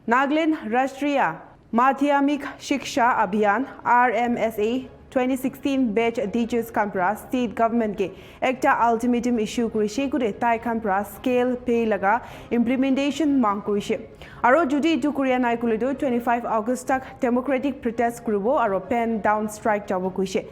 Nagaland Rashtriya Madhyamik Shiksha Abhiyan RMSA 2016 batch teachers conference state government ke ekta ultimatum issue kurishe kure tai conference scale pay laga implementation mang kurishe aro judi to korea nai kulido 25 August tak democratic protest kurubo aro pen down strike jabo kurishe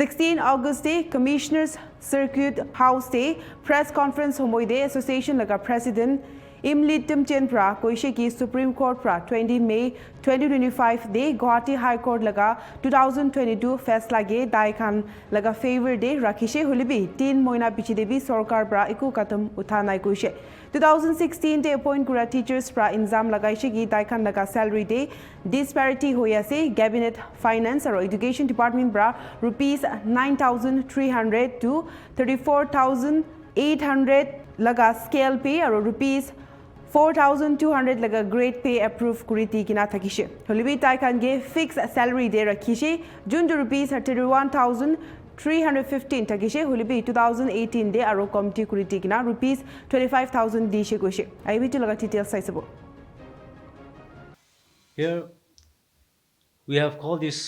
16 August day commissioners circuit house day press conference homoi de association laga president Ultimatum pra koishe ki Supreme Court pra 20 May 2025 de Guwahati High Court laga 2022 faisla ge dai khan laga favor de rakhishe hulibi 3 moina pichi debi sarkar pra iku katam uthanai koishe 2016 de appoint kura teachers pra exam lagaishe ki dai khan laga salary de disparity hoyase cabinet finance aro education department pra rupees 9300 to 34800 laga scale pay aro rupees 4,200 laga grade pay approved kuriti kina thakishe holibi tai kan ge fixed salary de rakhishe jun rupees 31,315 thakishe holibi 2018 de aro committee kuriti kina rupees 25,000 dishe goishe IBT laga details saisabo. Here we have called this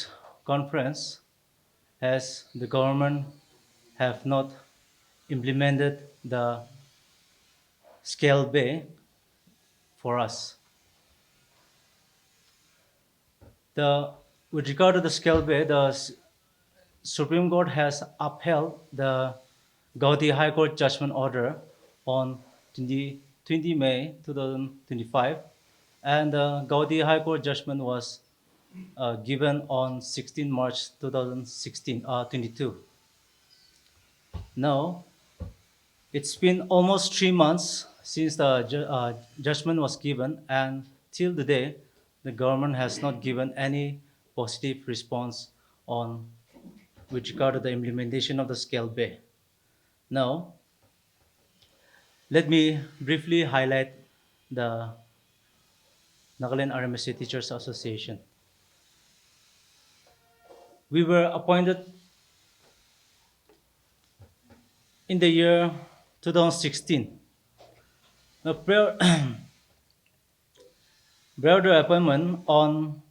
conference as the government have not implemented the scale pay for us. With regard to the scale pay, the Supreme Court has upheld the Guwahati High Court judgment order on 20 May 2025, and the Guwahati High Court judgment was given on 16 March 2022. Now, it's been almost 3 months since the judgment was given, and till today, the government has not given any positive response with regard to the implementation of the scale pay. Now, let me briefly highlight the Nagaland Rmsa Teachers Association. We were appointed in the year 2016. Prior to appointment on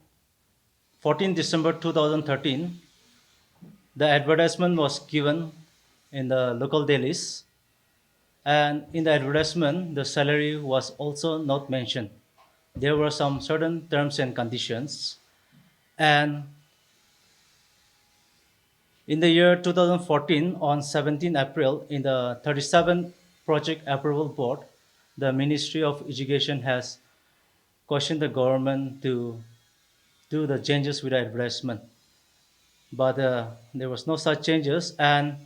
14 December 2013, the advertisement was given in the local dailies, and in the advertisement, the salary was also not mentioned. There were some certain terms and conditions, and in the year 2014, on 17 April, in the 37th Project Approval Board, the Ministry of Education has questioned the government to do the changes with the advertisement. But there was no such changes, and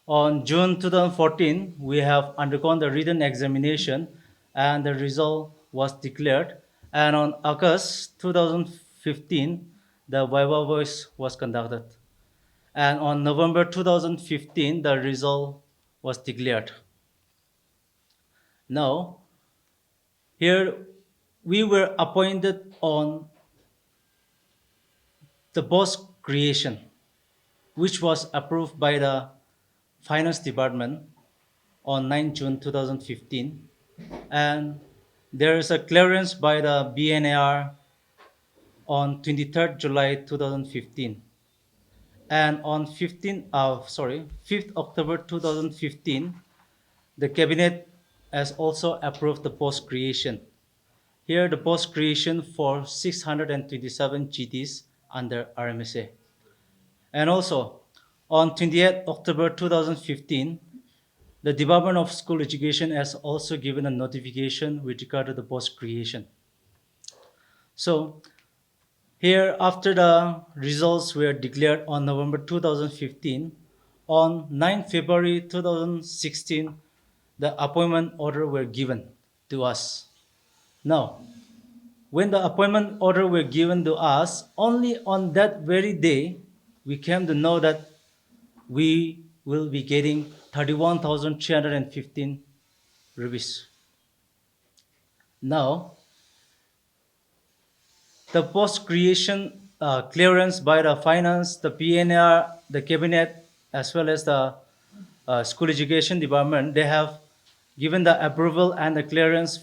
on June 2014, we have undergone the written examination, and the result was declared. And on August 2015, the Viva Voice was conducted. And on November 2015, the result was declared. Now, here we were appointed on the post creation, which was approved by the Finance Department on 9 June 2015. And there is a clearance by the BNAR on 23rd July 2015. And on 5th October 2015, the Cabinet has also approved the post creation. Here, the post creation for 627 GTs under Rmsa. And also, on 28th October 2015, the Department of School Education has also given a notification with regard to the post creation. So, here, after the results were declared on November 2015, on 9 February 2016, the appointment order were given to us. Now, when the appointment order were given to us, only on that very day, we came to know that we will be getting 31,315 rupees. Now, the post-creation clearance by the finance, the PNR, the cabinet, as well as the school education department, they have given the approval and the clearance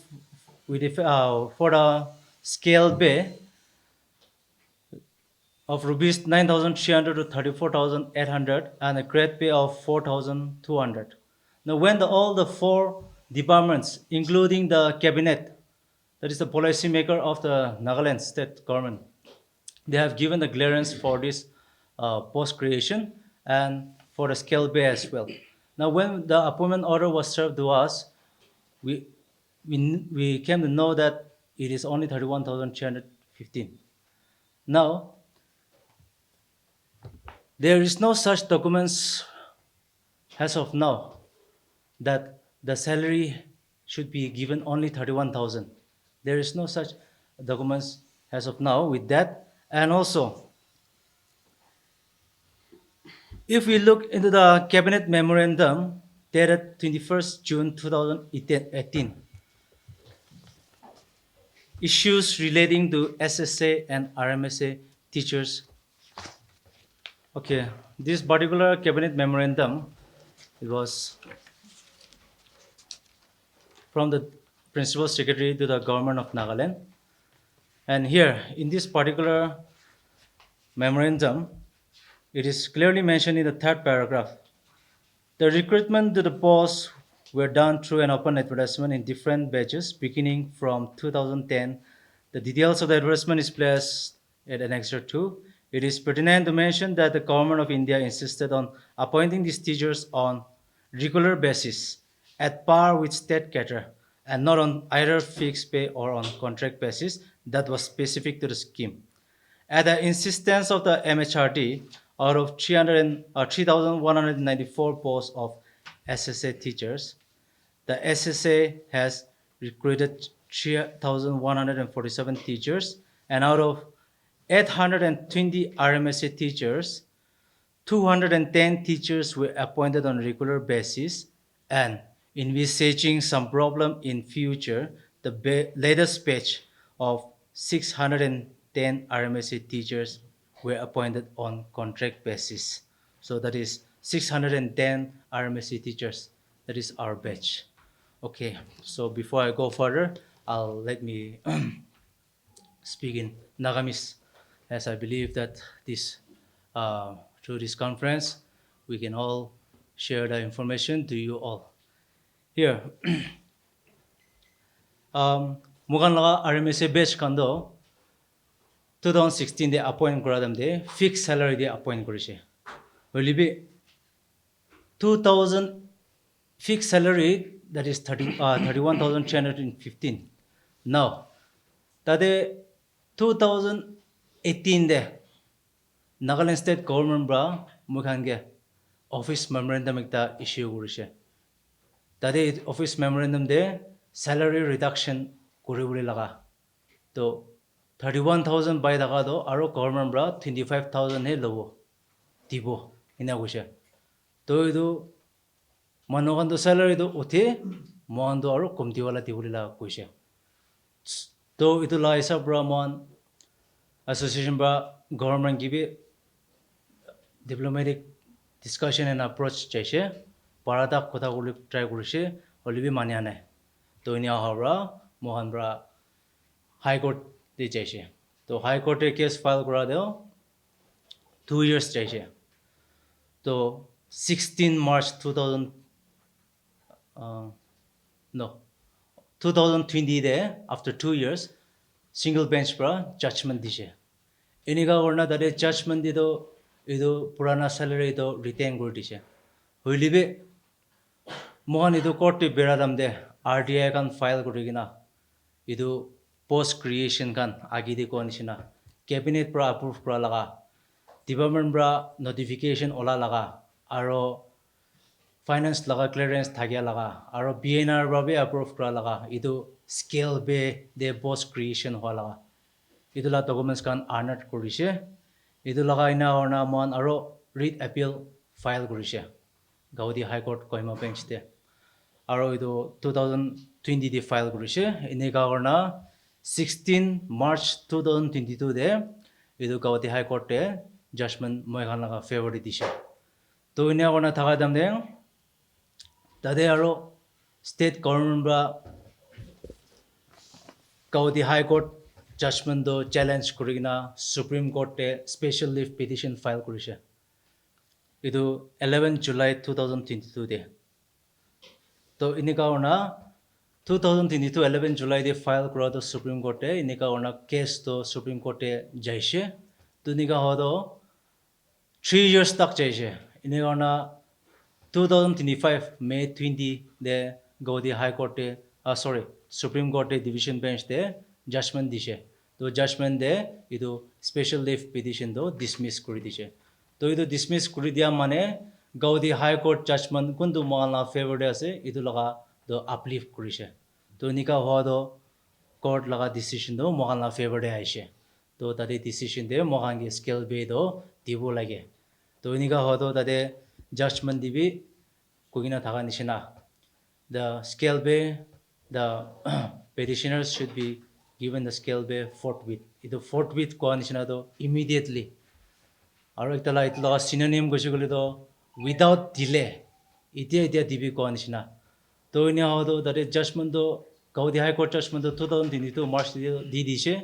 for the scale pay of rupees 9,300 to 34,800 and a grade pay of 4,200. Now, when all the four departments, including the cabinet, that is the policy maker of the Nagaland state government, they have given the clearance for this post creation and for the scale pay as well. Now, when the appointment order was served to us, we, we came to know that it is only 31,315. Now, there is no such documents as of now that the salary should be given only 31,000. There is no such documents as of now with that. And also, if we look into the cabinet memorandum dated 21st June 2018, issues relating to SSA and RMSA teachers. Okay, this particular cabinet memorandum, it was from the principal secretary to the government of Nagaland. And here, in this particular memorandum, it is clearly mentioned in the third paragraph. The recruitment to the post were done through an open advertisement in different batches beginning from 2010. The details of the advertisement is placed at Annexure 2. It is pertinent to mention that the government of India insisted on appointing these teachers on regular basis at par with state cadre and not on either fixed pay or on contract basis that was specific to the scheme. At the insistence of the MHRD, out of 3,194 posts of SSA teachers, the SSA has recruited 3,147 teachers, and out of 820 RMSA teachers, 210 teachers were appointed on a regular basis, and envisaging some problem in future, the latest batch of 610 RMSA teachers were appointed on contract basis. So that is 610 RMSA teachers. That is our batch. Okay, so before I go further, let me speak in Nagamis, as I believe that through this conference, we can all share the information to you all. Here, mugan laga RMSA batch kando 2016 they appoint kora de fixed salary they appoint korise. Will be 2000 fixed salary, that is 31,315. Now, that 2018 de Nagaland state government bra mukhange office memorandum ekta issue korise. That office memorandum de salary reduction koribole laga. To 31,000 by daga do aro government bra 25,000 he lobo dibo ina koise. To idu manogan do salary do uthi mon do aro komti wala dibole laga koise. To itu la isa bra mon association bra government give diplomatic discussion and approach chaise parada kotha koli try korise holibi mania nai. To inia habra mohan bra high court de chaise. To high court e case file kora deo 2 years chaise. To 16 March 2020 de after 2 years single bench bra judgment dise. Iniga orna dade judgment dido ido purana salary do retain kori dise. Hoilibe mohan ido court e beradam de RDI kan file kori gina ido post creation kan agi de ko nisina cabinet pra approve kora laga department bra notification ola laga aro finance laga clearance thagya laga aro BNR bra be approve kora laga ido scale be de post creation hoa laga ido la documents kan honored korise ido laga ina orna mon aro read appeal file korise Gaudi High Court Kohima bench de aro ido 2020 de file korise inega orna 16 March 2022 de ido Gaudi High Court de judgment moi khan laga favor de dise. To ina orna thaga dam de tade aro state government bra Gaudi High Court judgment do challenge kurina Supreme Court te special leave petition file kurise idu 11 July 2022 de to inika ona 2022 11 July de file kura to Supreme Court te inika ona case to Supreme Court te jaise to inika hodo 3 years tak jaise inika ona 2025 May 20 de Govt High Court te sorry Supreme Court te division bench te judgment dise to judgment de idu special leave petition do dismiss kuri dise to idu dismiss kuri dia mane Govt High Court judgment kundu mala favor de ase idu laga do uplift kurise to nika hodo court laga decision do mogala favor de aise to tade decision de mogangi scale be do dibo lage to nika hodo tade judgment dibi kugina thaga nishina the scale be the petitioners should be given the scale be forthwith idu forthwith ko nishina do immediately aro itala itla synonym goshi gole do without delay itia dibi ko nishina to ina hodo that judgment do Govt High Court judgment do 2022 March di dise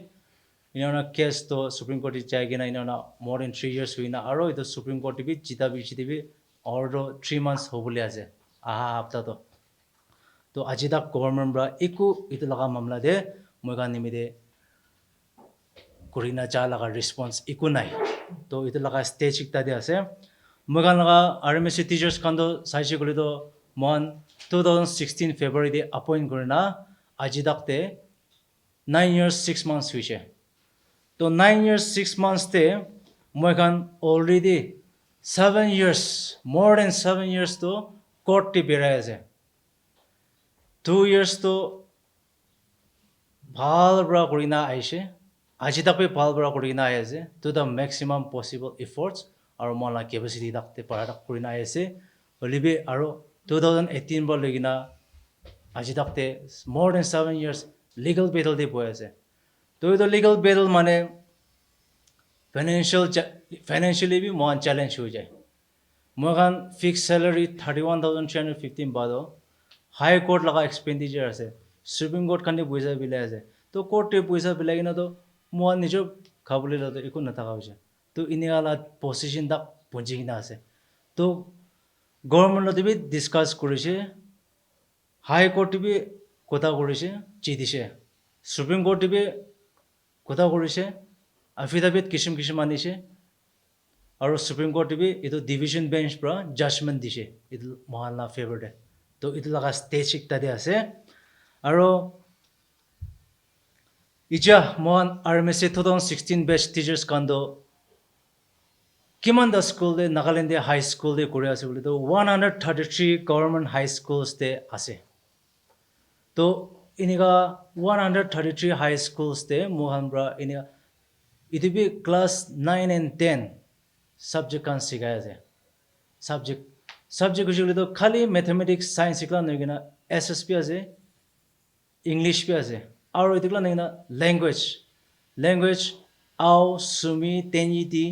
ina case to Supreme Court jaigina ina more than 3 years huina aro ito Supreme Court bi chitabi order 3 months hobule ase aha hafta to ajida government bra iku itu laga mamla de moiga nimide kurina cha laga response iku nai to itu laga stage ikta de ase moiga laga Rmsa teachers kando saisi gole do mon 2016 February de appoint korina ajidak te 9 years 6 months huise to 9 years 6 months te moigan already 7 years more than 7 years to court te berai ase 2 years to bhal bra kurina aise ajidak pe bhal bra kurina aise to the maximum possible efforts aro mala capacity dakte para kurina aise holibe aro 2018 bor legina ajidak te more than 7 years legal battle de boy ase to the legal battle mane financially भी Mohan challenge हो जाए Mohan fixed salary 31,315 बादो high court लगा expenditure আছে Supreme Court खाने पैसा बिले আছে तो court टे पैसा बिले ना तो मोहन निजो खाबुले लो तो इको न था खाऊजे तो इन्हें वाला position तक पहुंची ना আছে तो government लोग भी discuss करेंगे high court भी कोता करेंगे चीदिशे Supreme Court भी कोता करेंगे affidavit kishim anishe aro Supreme Court bi idu division bench pra judgment dise idu mohanla favor de to idu laga stage ikta de ase aro ija mohan Rmsa 2016 batch teachers kando kiman da school de Nagaland de high school de kore ase bole to 133 government high schools de ase to iniga 133 high schools de mohan bra iniga it be class 9 and 10 subject kan sigaya je subject jule to khali mathematics science ikla nagina SSP ase English pe ase aro itikla nagina language au sumi teniti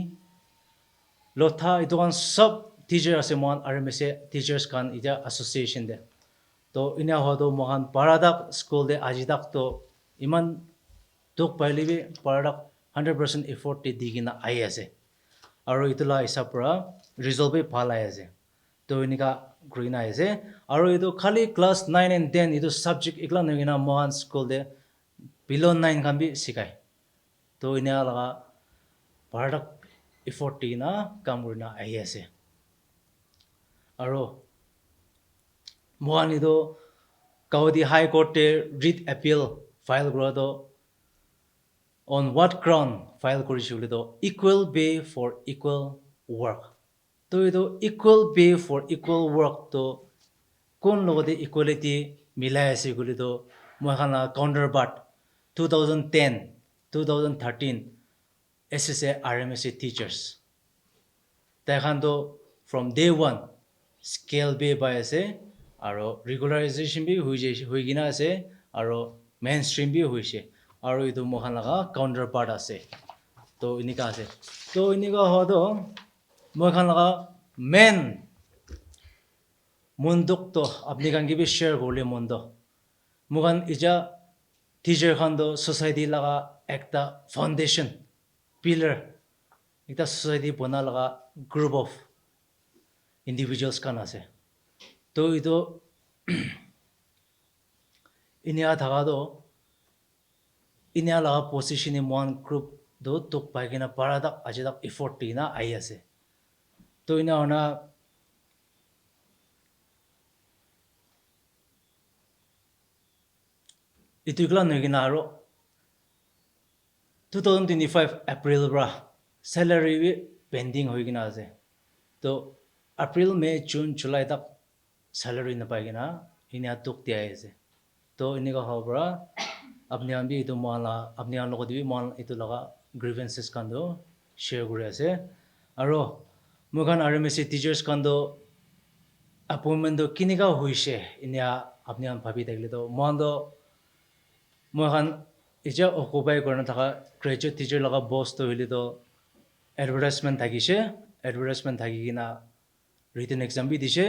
lotha itokan sub teacher ase mon Rmsa teachers kan ida association de to ina hodo mohan paradak school de ajidak to iman tok pailibi paradak 100% effort te digina ai ase aro itula isa pura result be bhal ai ase to inika green ai ase aro itu khali class 9 and 10 itu subject ikla nagina mohan school de below 9 kan bi sikai to ina laga paradak effort te na kam kurina ai ase aro mohan itu Govt High Court te writ appeal file kora to on what ground file korishule to equal pay for equal work to ito equal pay for equal work to kon logode equality milai ase gule to moikana counterpart 2010 2013 SSA Rmsa teachers taikhan to from day one scale be by ase aro regularization bi hui gina ase aro mainstream bi hoise aro idu mohan laga counterpart ase to inika ase to inika hodo mohan laga main munduk to apni kan gi bi share gole mondo mohan ija teacher khan do society laga একটা foundation pillar একটা society bana laga group of individuals kan ase to ito inia thaga do inia laga position in one group do tok pai kena parada ajidak effort tina ai ase to ina ona itu kala noigina aro 2025 April bra salary bi pending hoigina ase to April May June July tak salary na paigina inia tok ti ase to iniga hobra apni ambi itu mala apni an logo dibi mal itu laga grievances kan do share kuri ase aro mogan RMSA teachers kan do appointment do kiniga hoise inia apni an bhabi takle to mon do mohan ija occupy korna thaka graduate teacher laga boss to hili to advertisement thakise advertisement thakigina written exam bi dise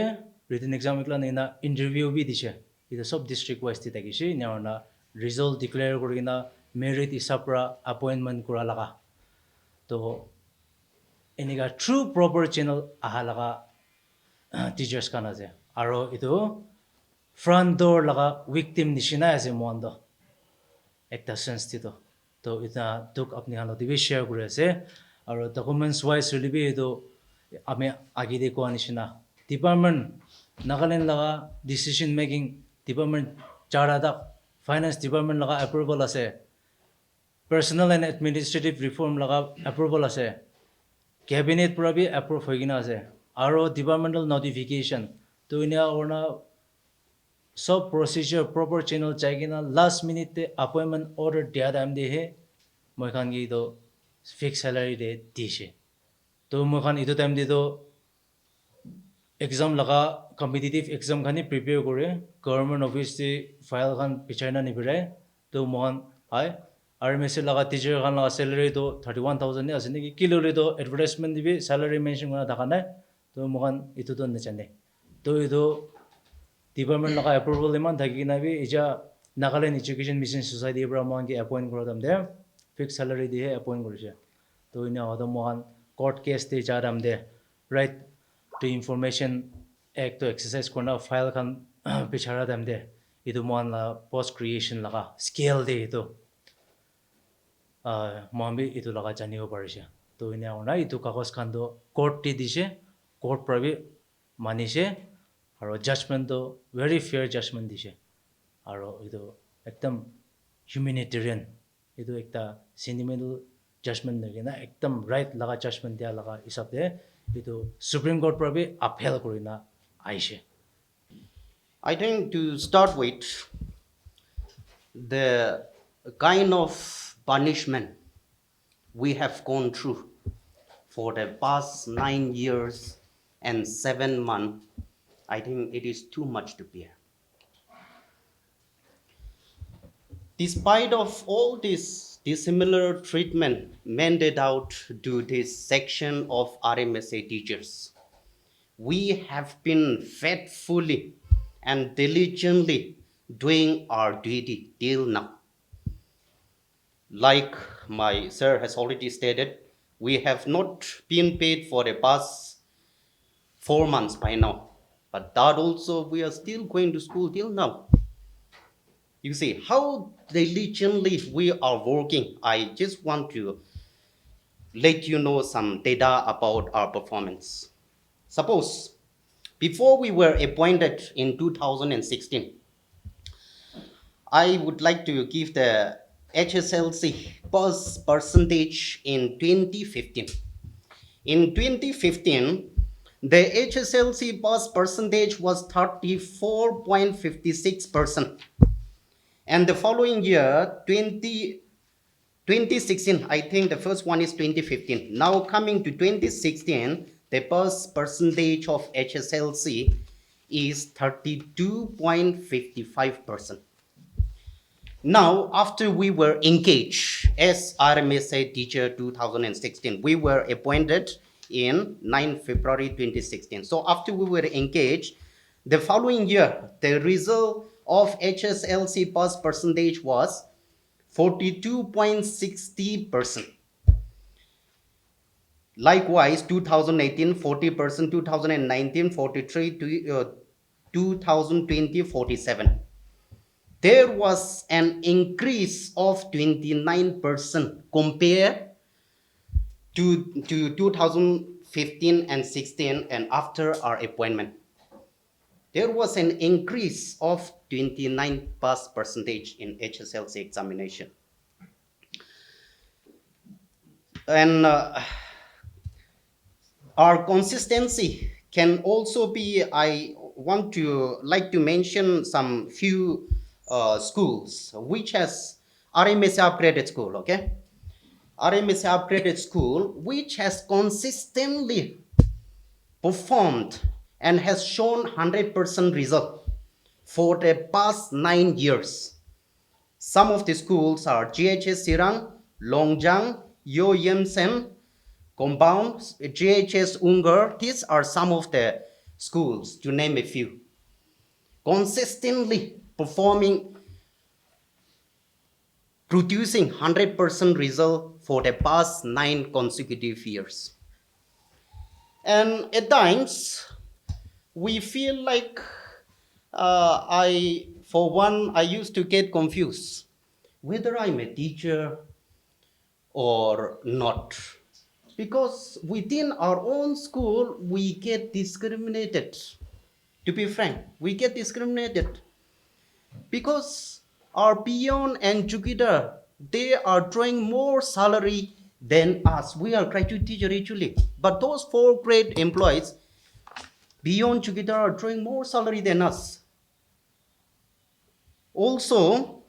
written exam ikla na interview bi dise ida sob district wise ti thakise na result declare korigina merit isapra appointment kura laga to eniga true proper channel aha laga teachers kan ase aro itu front door laga victim nishina ase mondo ekta sense tito to ita tuk apni halo dibi share kuri ase aro documents wise libi itu ame agi de ko anishina department Nagaland laga decision making department chara dak finance department laga approval ase personal and administrative reform laga approval ase cabinet pura bi approve hoigina ase aro departmental notification to inia orna सब procedure proper channel chaigina last minute te appointment order dia dam de he moi khan gi do fixed salary de dishe to moi khan itu time de do exam laga competitive exam khani prepare kore government office se file khan pichaina ni birai to mohan ai RMSA laga teacher khan laga salary do 31000 ne asine ki kilo le do advertisement dibi salary mention kona thaka nai to mohan itu to na chane to itu department laga approval iman thaki na bi ija Nagaland Education Mission Society bra mon ki appoint kora dam de fixed salary de appoint korise to ina hodo mohan court case te jaram de right to information act to exercise korna file khan bichara dam de itu mon la post creation laga scale de itu mombi itu laga janibo parise to ina ona itu kagos khan do court ti dise court prabi manise aro judgment to very fair judgment dise aro itu ekdam humanitarian itu ekta sentimental judgment nagina ekdam right laga judgment dia laga hisab de itu Supreme Court prabi upheld korina aise I think to start with, the kind of punishment we have gone through for the past 9 years and 7 months, I think it is too much to bear. Despite of all this dissimilar treatment meted out to this section of RMSA teachers, we have been faithfully and diligently doing our duty till now. Like my sir has already stated, we have not been paid for the past 4 months by now. But that also, we are still going to school till now. You see how diligently we are working. I just want to let you know some data about our performance. Suppose, before we were appointed in 2016, I would like to give the HSLC pass percentage in 2015. In 2015, the HSLC pass percentage was 34.56%. And the following year, 2016, I think the first one is 2015. Now coming to 2016, the pass percentage of HSLC is 32.55%. Now, after we were engaged as RMSA teacher 2016, we were appointed in 9 February 2016. So after we were engaged, the following year, the result of HSLC pass percentage was 42.60%. Likewise, 2018, 40%, 2019, 43, 2020, 47. There was an increase of 29% compared to 2015 and 16 and after our appointment. There was an increase of 29 plus percentage in HSLC examination. And our consistency can also be, I want to like to mention some few schools which has Rmsa upgraded school, okay? Rmsa upgraded school which has consistently performed and has shown 100% result for the past 9 years. Some of the schools are GHS Sirang, Longjang, Yo Yemsen, Compound, GHS Ungar. These are some of the schools, to name a few. Consistently performing, producing 100% result for the past 9 consecutive years. And at times, we feel like I used to get confused whether I'm a teacher or not. Because within our own school, we get discriminated. To be frank, we get discriminated. Because our peon and jukidar, they are drawing more salary than us. We are graduate teacher actually. But those 4th grade employees, beyond jukidar, are drawing more salary than us. Also,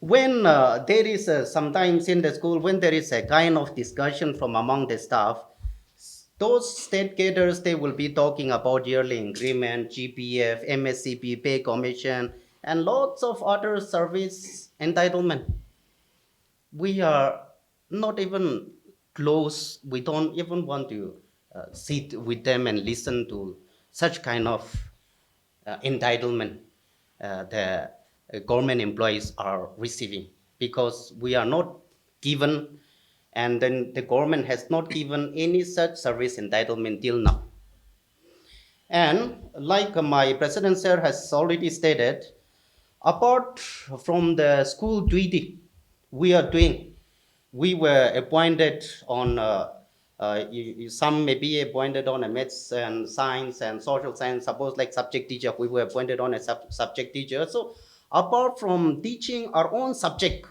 when there is sometimes in the school, when there is a kind of discussion from among the staff, those state cadres, they will be talking about yearly increment, GPF, MSCP, pay commission, and lots of other service entitlement. We are not even close. We don't even want to sit with them and listen to such kind of entitlement the government employees are receiving, because we are not given, and then the government has not given any such service entitlement till now. And like my president sir has already stated, apart from the school duty we are doing, we were appointed on some may be appointed on a maths and science and social science, suppose like subject teacher, we were appointed on a subject teacher. So apart from teaching our own subject,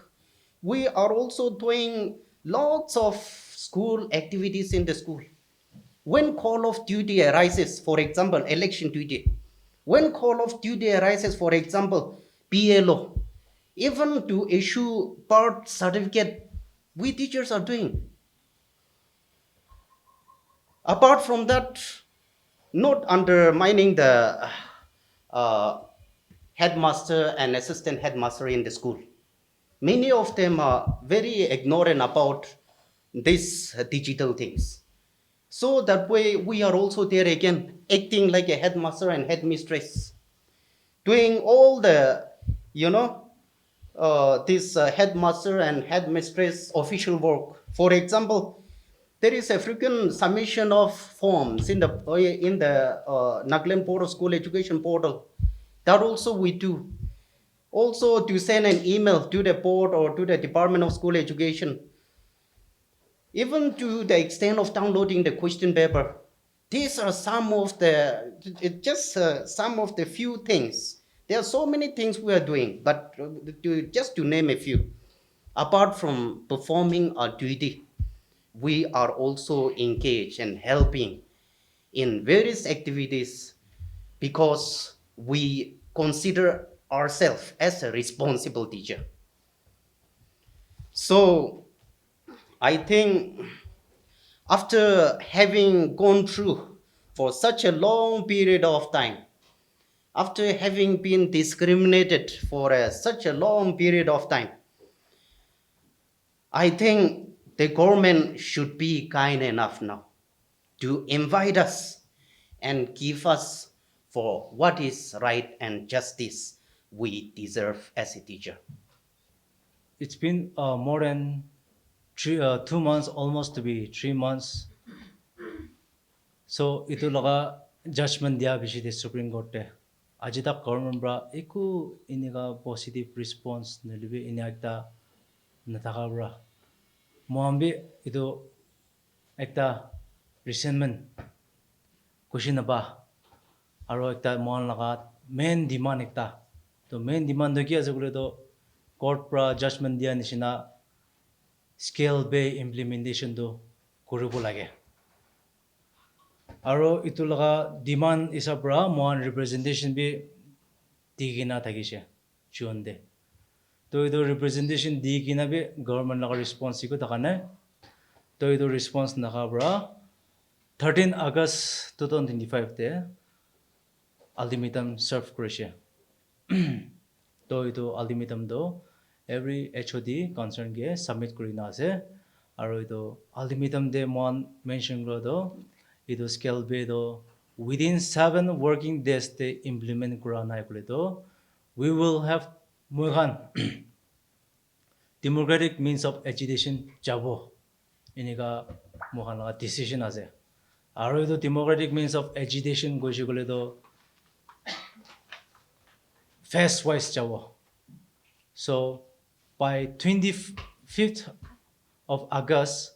we are also doing lots of school activities in the school. When call of duty arises, for example, election duty, when call of duty arises, for example, PLO, even to issue birth certificate, we teachers are doing. Apart from that, not undermining the headmaster and assistant headmaster in the school. Many of them are very ignorant about these digital things. So that way we are also there again, acting like a headmaster and headmistress, doing all the, this headmaster and headmistress official work. For example, there is a frequent submission of forms in the Nagaland portal, school education portal. That also we do. Also to send an email to the board or to the Department of School Education, even to the extent of downloading the question paper. These are some of the, some of the few things. There are so many things we are doing, but just to name a few. Apart from performing our duty, we are also engaged and helping in various activities because we consider ourselves as a responsible teacher. So I think after having gone through for such a long period of time, after having been discriminated for such a long period of time, I think the government should be kind enough now to invite us and give us for what is right and justice we deserve as a teacher. it's been more than 2 months, almost to be 3 months. So itu laga judgment dia bishi de Supreme Court te. Aji tak government bra eku iniga positive response nilibi ini ekta nataka bra. Moambi itu ekta resentment kushi naba. Aro ekta mon laga main demand ekta. To main demand do ki ase kule to court pra judgment dia nishina scale based implementation do koribo lage. Aro itu laga demand isa pra mon representation bi digina thakise chunde. To itu representation digina bi government laga response ko takane. To itu response naka pra 13 August 2025 te ultimatum serve korise. To itu ultimatum do every HOD concern ge submit korina ase. Aro itu ultimatum de mon mention kro do itu scale be do within 7 working days te implement korana kule do we will have mohan democratic means of agitation jabo inika mohan la decision ase. Aro itu democratic means of agitation goshi kule do phase wise jabo. So by 25th of August,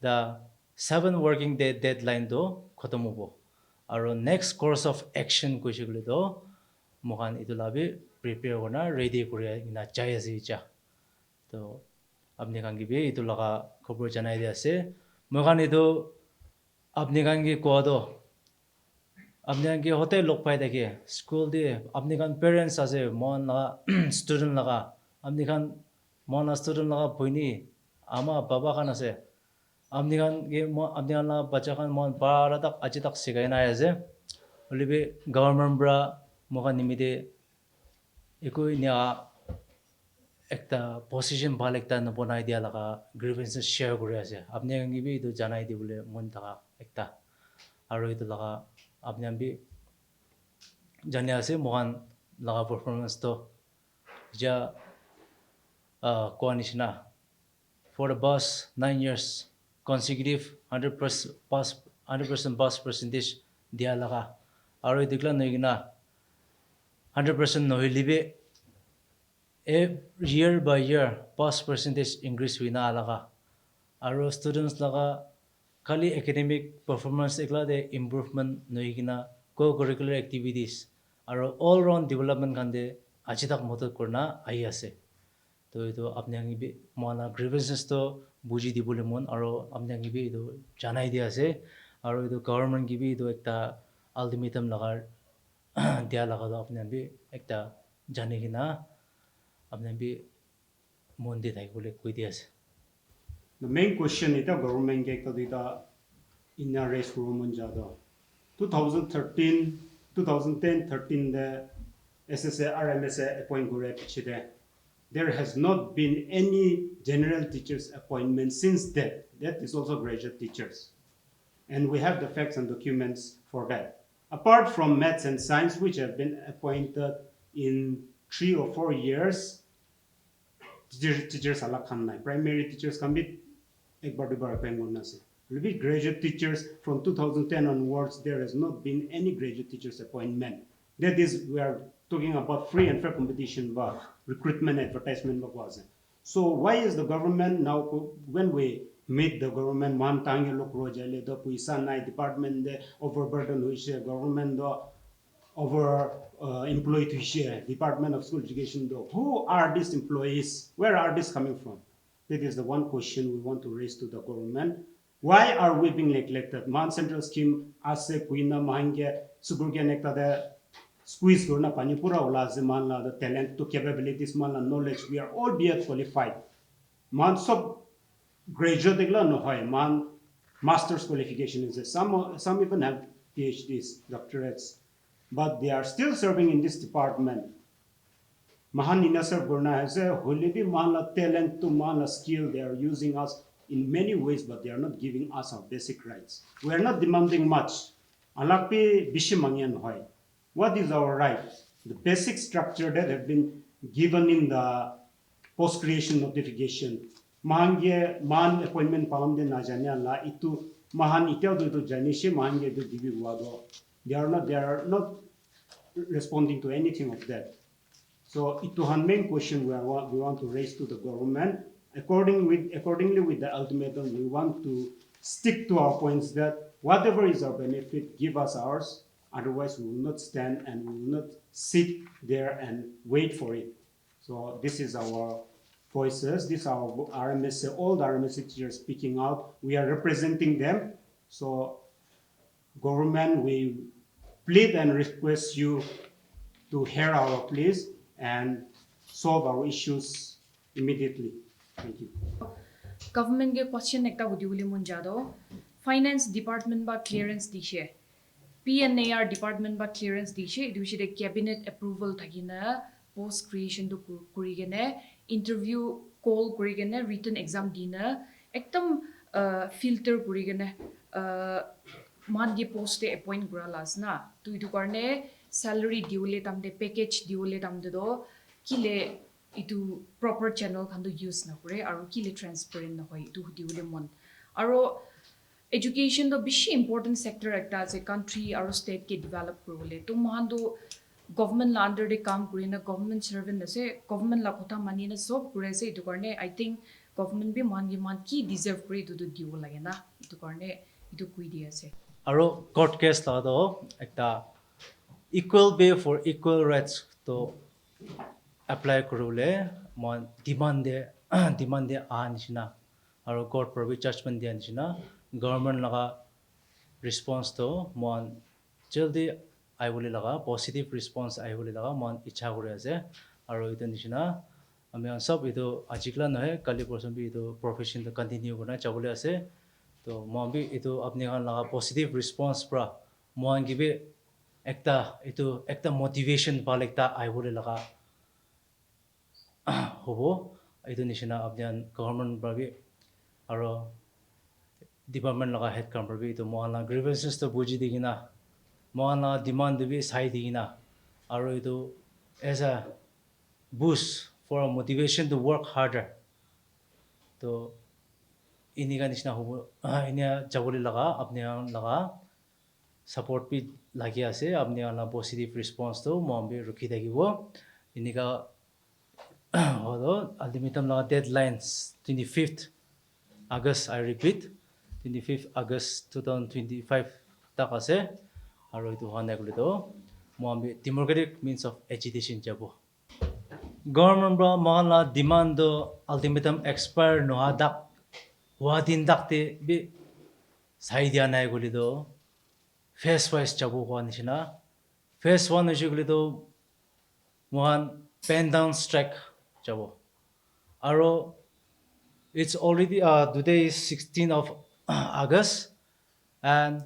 the 7 working day deadline do khotom hobo. Aro next course of action kuchigule do mohan itu labi prepare kona ready kuri ina jai ase ja. To apni khan ki bi itu laga khobor janai dia ase. Mohan itu apni khan ki ko do apni khan ki hote lok pai dake school de apni khan parents ase mon laga student laga apni khan mon student laga bhoini ama baba khan ase apni khan ge apni khan la bacha khan mon bara tak aji tak sikai na ase olibe government bra moga nimide ekoi nya ekta position bhal ekta na bonai dia laga grievances share kori ase apni khan gi bi itu janai di bole mon taka ekta aro itu laga apni khan bi jani ase mohan laga performance to ja koanishna for the past 9 years consecutive 100% pass percentage dia laga aro idikla noigina 100% nohilibe year by year pass percentage increase huina laga aro students laga kali academic performance ekla de improvement noigina co-curricular activities aro all round development kande ajitak modot korna ai ase. To itu apni hangi bi mona grievances to buji di bole mon aro apni hangi bi itu janai dia ase aro itu government gi bi itu ekta ultimatum lagar dia laga do apni bi ekta jani gina apni bi mon di thai bole koi dia ase. The main question is the government ke kadita inna race roman jado 2013 2010-13 the SSA Rmsa appoint gore pichide. There has not been any general teachers appointment since that. That is also graduate teachers. And we have the facts and documents for that. Apart from maths and science, which have been appointed in 3 or 4 years, teachers ala khan nai. Primary teachers can be ekbar dubar appointment na se. Maybe graduate teachers from 2010 onwards, there has not been any graduate teachers appointment. That is, we are talking about free and fair competition, but recruitment advertisement was. So why is the government now, when we meet the government, one time you look rojale the puisa nai department the overburden which government the over employed Department of School Education though. Who are these employees? Where are these coming from? That is the one question we want to raise to the government. Why are we being neglected? Man Central Scheme ase kuina mahange suburge nekta the squeeze korna pani pura ola man la the talent to capabilities man la knowledge we are all beyond qualified. Man sub graduate degla no hoy man master's qualification is some even have PhDs, doctorates, but they are still serving in this department. Mahan inasar gurna has a holibi man la talent to man la skill they are using us in many ways, but they are not giving us our basic rights. We are not demanding much. Alakpi bishimangyan hoy. What is our right? The basic structure that have been given in the post creation notification mahange man appointment palm de na janya la itu mahan itel do janishe mahange do dibi wado they are not responding to anything of that. So it one main question we want to raise to the government. Accordingly with the ultimatum, we want to stick to our points that whatever is our benefit, give us ours. Otherwise, we will not stand and we will not sit there and wait for it. So this is our voices. This is our RMSA, all the RMSA teachers speaking out. We are representing them. So government, we plead and request you to hear our pleas and solve our issues immediately. Thank you. Government के question एकता हुदी हुली मुंजादो finance department बा clearance दिशे PNAR department बा clearance दिशे इदुशे दे cabinet approval थगिना post creation दो कुरिगेने interview call कुरिगेने written exam दिना एकदम filter कुरिगेने मान के post ते appoint करालास ना तो इदु करने salary diule tamde package diule tamde do kile itu proper channel khandu use na kore aru kile transparent na hoy itu diule mon aru education do bishi important sector ekta as a country aru state ke develop korole to mandu government la under de kam kurina government servant ase government la kotha mani na sob kure ase itu karne I think government bi man ki deserve kore itu diu lage na itu karne itu kui di ase aru court case la do ekta equal pay for equal rights to apply korule mon demand de anishna aru court provi judgment de anishna government laga response to mon jaldi I will laga positive response I will laga mon ichha kore ase aru itu nishna ami sab itu ajikla nahe kali person bi itu profession to continue korna chabule ase to mon bi itu apni kan laga positive response pra mon gibi ekta motivation pal ekta aibole laga hobo itu nishina apnian government brabi aro department laga head kam brabi itu mohana grievances to buji digina mohana demand bi sai digina aro itu as a boost for a motivation to work harder to iniga nishina hobo inia jabole laga apnian laga support bi lagi ase apni ala positive response to mombe rukhi dagibo inika hodo ultimatum la deadlines 25th August I repeat 25th August 2025 tak ase aro itu hone gule do mombe democratic means of agitation jabo government bra mala demand do ultimatum expire no hadak wadin dakte bi saidia nai gule do phase wise chabu ho nishina phase 1 ujigli do mohan pen down strike chabu aro it's already today is 16th of August and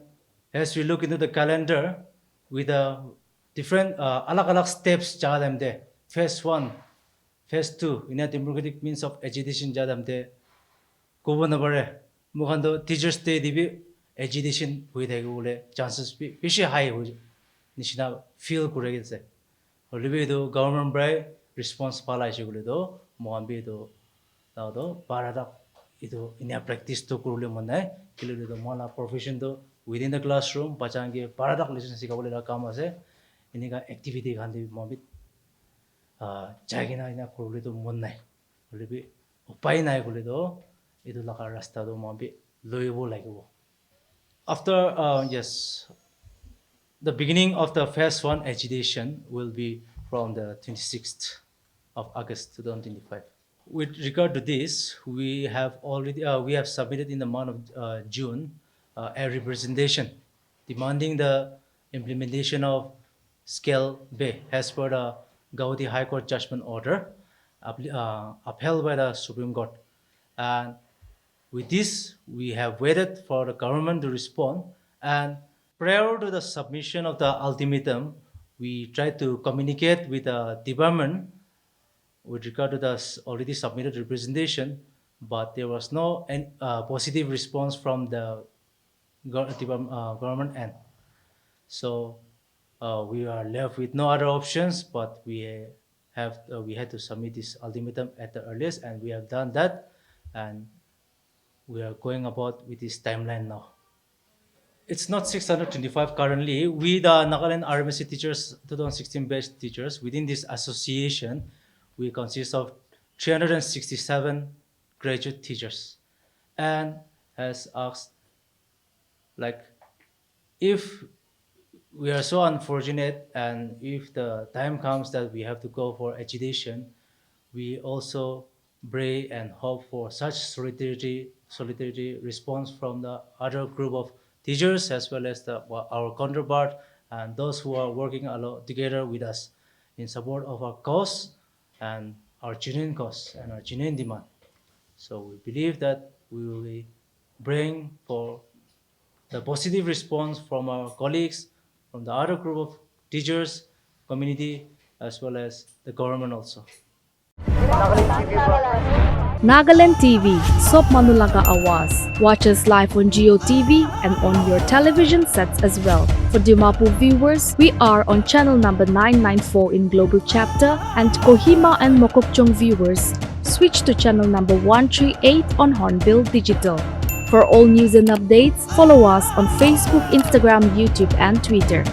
as we look into the calendar with the different alag steps jadam de phase 1 phase 2 in a democratic means of agitation jadam de governor mohan do teachers day dibi agitation hui thai gule chances bishi high hu nishina feel kurege olibe do government brai response pala ise gule do mohambi do ta do parada itu inia practice to kurule monai kile do mala profession do within the classroom pachange parada lesson sikabole la kam ase inika activity khandi mohambi jagina ina kurule do monai olibe upai nai gule do itu laka rasta do mohambi loibo lagibo after yes the beginning of the phase 1 agitation will be from the 26th of August 2025 with regard to this we have already we have submitted in the month of June a representation demanding the implementation of scale B as per the Govt High Court judgment order upheld by the Supreme Court and with this, we have waited for the government to respond and prior to the submission of the ultimatum, we tried to communicate with the department with regard to the already submitted representation, but there was no positive response from the government end. So we are left with no other options, but we we had to submit this ultimatum at the earliest, and we have done that, and we are going about with this timeline now. It's not 625 currently. We, the Nagaland Rmsa teachers, 2016 batch teachers, within this association, we consist of 367 graduate teachers. And has asked, like, if we are so unfortunate and if the time comes that we have to go for agitation, we also pray and hope for such solidarity response from the other group of teachers as well as our counterpart and those who are working together with us in support of our cause and our genuine cause and our genuine demand. So we believe that we will be praying for the positive response from our colleagues, from the other group of teachers, community, as well as the government also. Nagaland TV, Sob Manulaga Awas. Watch us live on Geo TV and on your television sets as well. For Dimapur viewers, we are on channel number 994 in Global Chapter, and Kohima and Mokokchung viewers, switch to channel number 138 on Hornbill Digital. For all news and updates, follow us on Facebook, Instagram, YouTube, and Twitter.